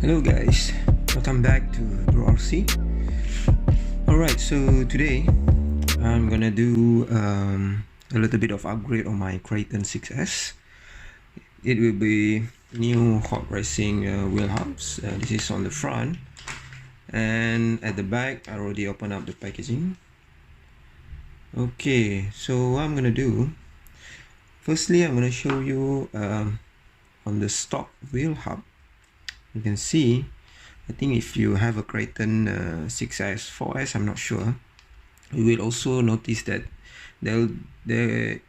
Hello guys, welcome back to RC. Alright, so today I'm gonna do a little bit of upgrade on my Kraton 6S. It will be new hot racing wheel hubs. This is on the front, and at the back I already opened up the packaging. Okay, so what I'm gonna do, firstly I'm gonna show you on the stock wheel hub. You can see, I think if you have a Kraton 6S, 4S, I'm not sure, you will also notice that there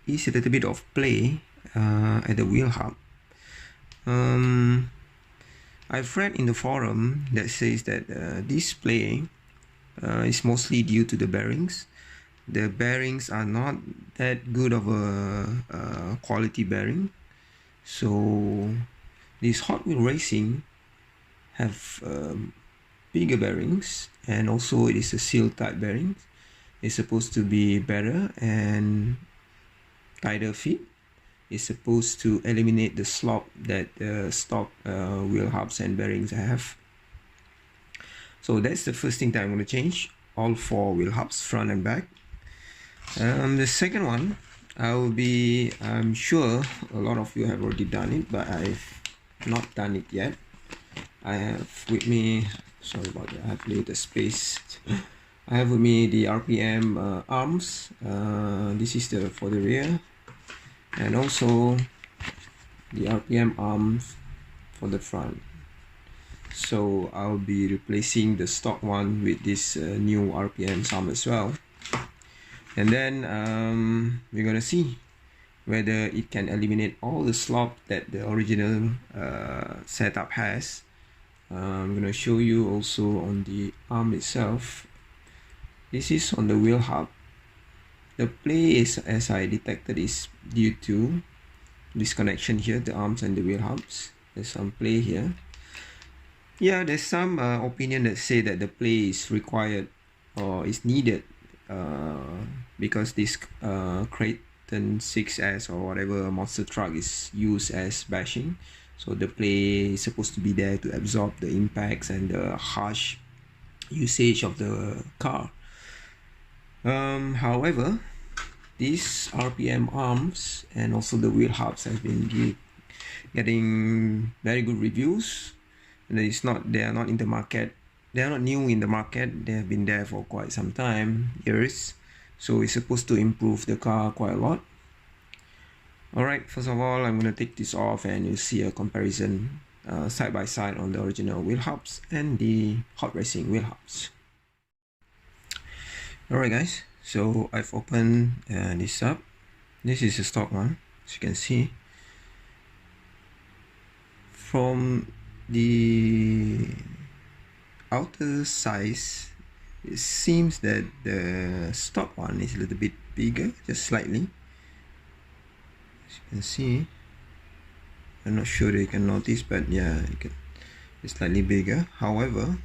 is a little bit of play at the wheel hub. I've read in the forum that says that this play is mostly due to the bearings. The bearings are not that good of a quality bearing. So this Hot Wheel Racing have bigger bearings, and also it is a seal type bearing. It's supposed to be better and tighter fit. It's supposed to eliminate the slop that stock wheel hubs and bearings have. So that's the first thing that I'm going to change, all four wheel hubs, front and back. The second one, I'm sure a lot of you have already done it, but I've not done it yet. I have with me, sorry about that, I have limited space. I have with me the RPM arms. This is for the rear, and also the RPM arms for the front. So I'll be replacing the stock one with this new RPM arm as well. And then we're gonna see whether it can eliminate all the slop that the original setup has. I'm gonna show you also on the arm itself. This is on the wheel hub. The play is, as I detected, is due to this connection here, the arms and the wheel hubs. There's some play here. Yeah, there's some opinion that say that the play is required or is needed because this Kraton 6S or whatever monster truck is used as bashing. So the play is supposed to be there to absorb the impacts and the harsh usage of the car. However, these RPM arms and also the wheel hubs has been getting very good reviews. And they are not in the market. They are not new in the market. They have been there for quite some time, years. So it's supposed to improve the car quite a lot. Alright, first of all, I'm going to take this off and you'll see a comparison side by side on the original wheel hubs and the hot racing wheel hubs. Alright guys, so I've opened this up. This is a stock one, as you can see. From the outer size, it seems that the stock one is a little bit bigger, just slightly. As you can see, I'm not sure that you can notice, but yeah, it's slightly bigger. However,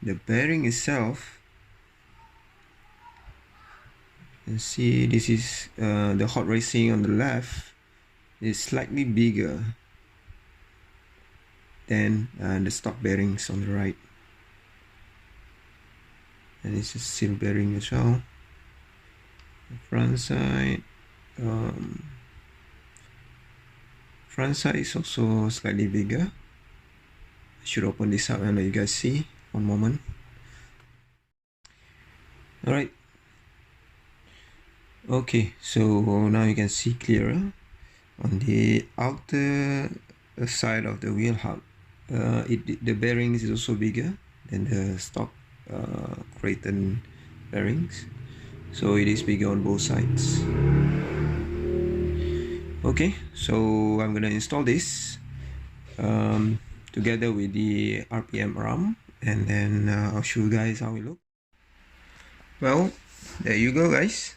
the bearing itself, you can see this is the hot racing on the left is slightly bigger than the stock bearings on the right, and it's a seal bearing as well. The front side. Front side is also slightly bigger. I should open this up and let you guys see. One moment. Alright. Okay, so now you can see clearer. On the outer side of the wheel hub, the bearings is also bigger than the stock Kraton bearings. So it is bigger on both sides. Okay, so I'm gonna install this together with the RPM RAM, and then I'll show you guys how it looks. Well, there you go guys.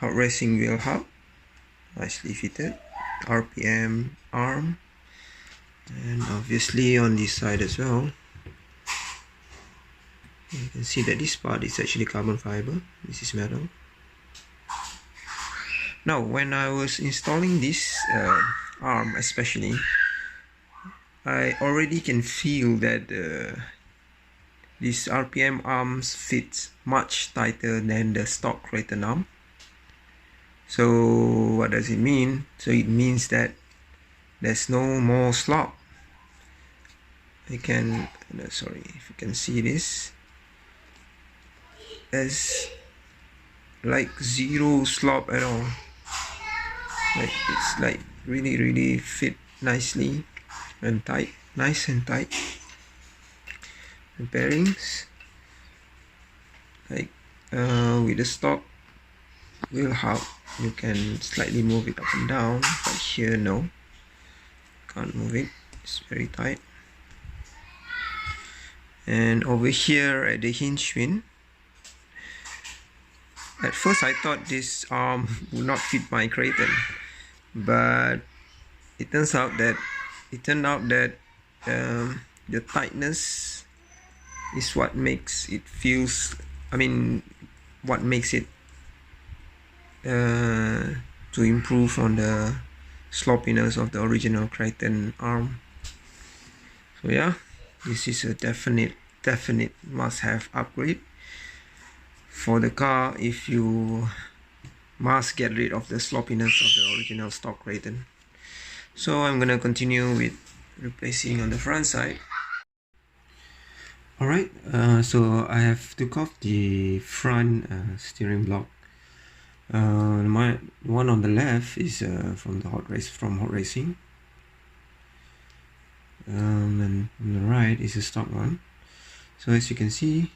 Hot racing wheel hub, nicely fitted, RPM arm, and obviously on this side as well. You can see that this part is actually carbon fiber, this is metal. Now when I was installing this arm especially, I already can feel that this RPM arms fits much tighter than the stock Kraton arm. So what does it mean? So it means that there's no more slop. I can, sorry, if you can see this, there's like zero slop at all. Like it's like really fit nicely and tight, nice and tight. The bearings, like with the stock wheel hub, you can slightly move it up and down, but here no, can't move it, it's very tight. And over here at the hinge pin, at first I thought this arm would not fit my Kraton, but it turned out that the tightness is what makes it feels, what makes it to improve on the sloppiness of the original Kraton arm. So yeah, this is a definite must-have upgrade for the car if you must get rid of the sloppiness of the original stock Kraton. So I'm gonna continue with replacing on the front side. Alright, so I have took off the front steering block. My one on the left is from hot racing, and on the right is a stock one. So as you can see,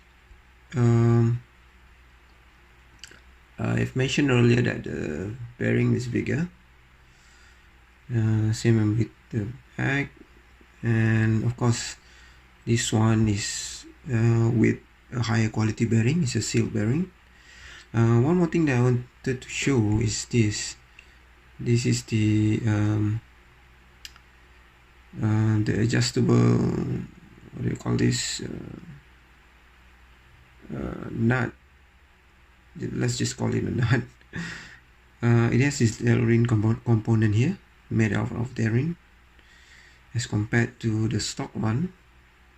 I've mentioned earlier that the bearing is bigger, same with the back, and of course this one is with a higher quality bearing. It's a sealed bearing. One more thing that I wanted to show is this. This is the adjustable, what do you call this, nut. Let's just call it a nut. It has this L-ring component here, made out of therein, as compared to the stock one,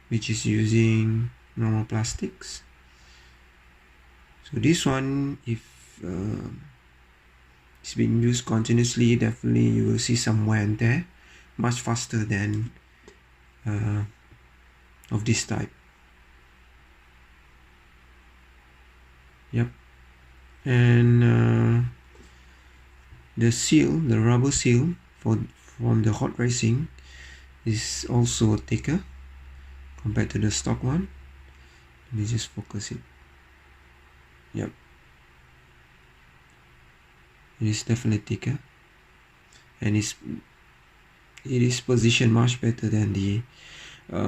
which is using normal plastics. So this one, if it's been used continuously, definitely you will see some wear and tear much faster than of this type. Yep. And the rubber seal from the hot racing is also thicker compared to the stock one. Let me just focus it. Yep, it is definitely thicker, and it is positioned much better than the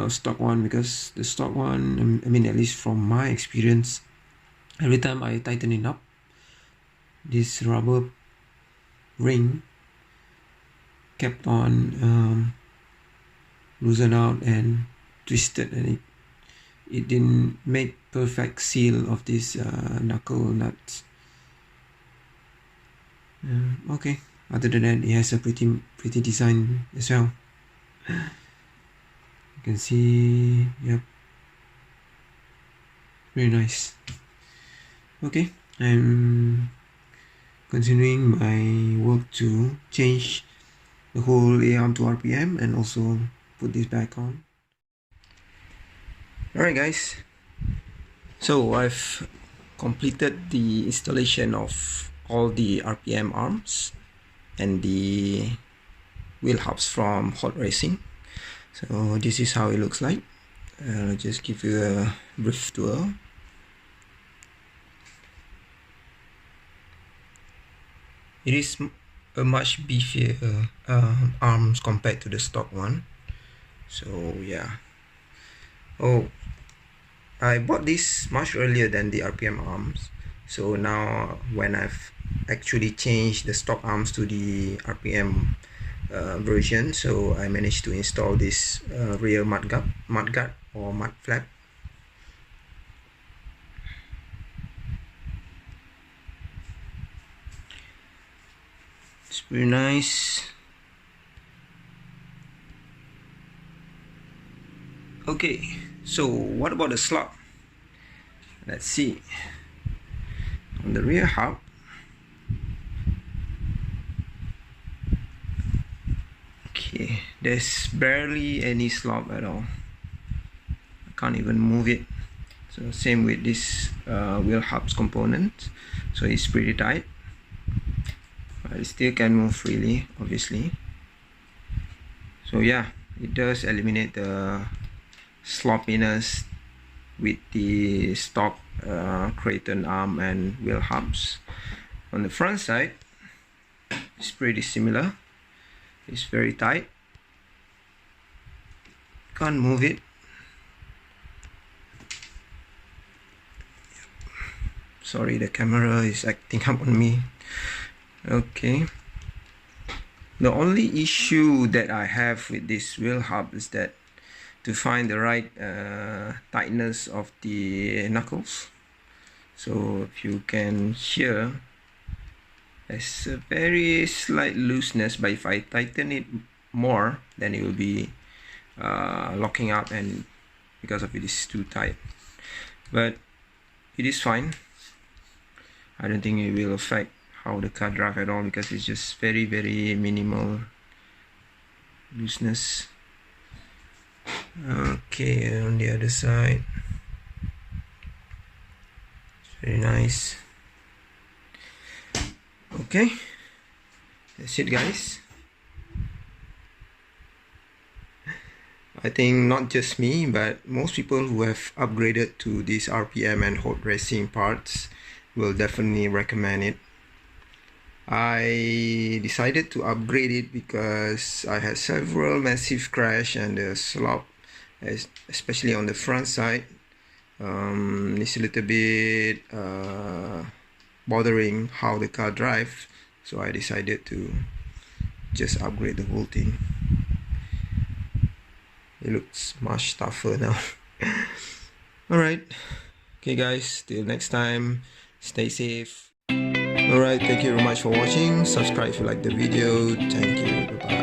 stock one, because the stock one, at least from my experience, every time I tighten it up, this rubber ring kept on loosen out and twisted, and it didn't make perfect seal of this knuckle nuts. Okay, other than that, it has a pretty design as well. You can see, yep, very nice. Okay, I'm continuing my work to change the whole A-arm to RPM and also put this back on. Alright guys, so I've completed the installation of all the RPM arms and the wheel hubs from hot racing. So this is how it looks like. I'll just give you a brief tour. It is a much beefier arms compared to the stock one. So yeah. Oh, I bought this much earlier than the RPM arms. So now when I've actually changed the stock arms to the RPM version, so I managed to install this rear mudguard or mud flap. It's very nice. Okay, so what about the slop? Let's see. On the rear hub, okay, there's barely any slop at all. I can't even move it. So same with this wheel hubs component. So it's pretty tight. It still can move freely, obviously. So yeah, it does eliminate the sloppiness with the stock Kraton arm and wheel hubs. On the front side, it's pretty similar. It's very tight. Can't move it. Sorry, the camera is acting up on me. Okay. The only issue that I have with this wheel hub is that to find the right tightness of the knuckles. So if you can hear, there's a very slight looseness, but if I tighten it more, then it will be locking up, and because of it is too tight. But it is fine. I don't think it will affect how the car drive at all, because it's just very minimal looseness. Okay, on the other side, it's very nice. Okay, that's it, guys. I think not just me, but most people who have upgraded to these RPM and hot racing parts will definitely recommend it. I decided to upgrade it because I had several massive crash, and the slop, especially on the front side, is a little bit bothering how the car drives. So I decided to just upgrade the whole thing. It looks much tougher now. Alright, okay guys, till next time, stay safe. Alright, thank you very much for watching. Subscribe if you like the video. Thank you, bye bye.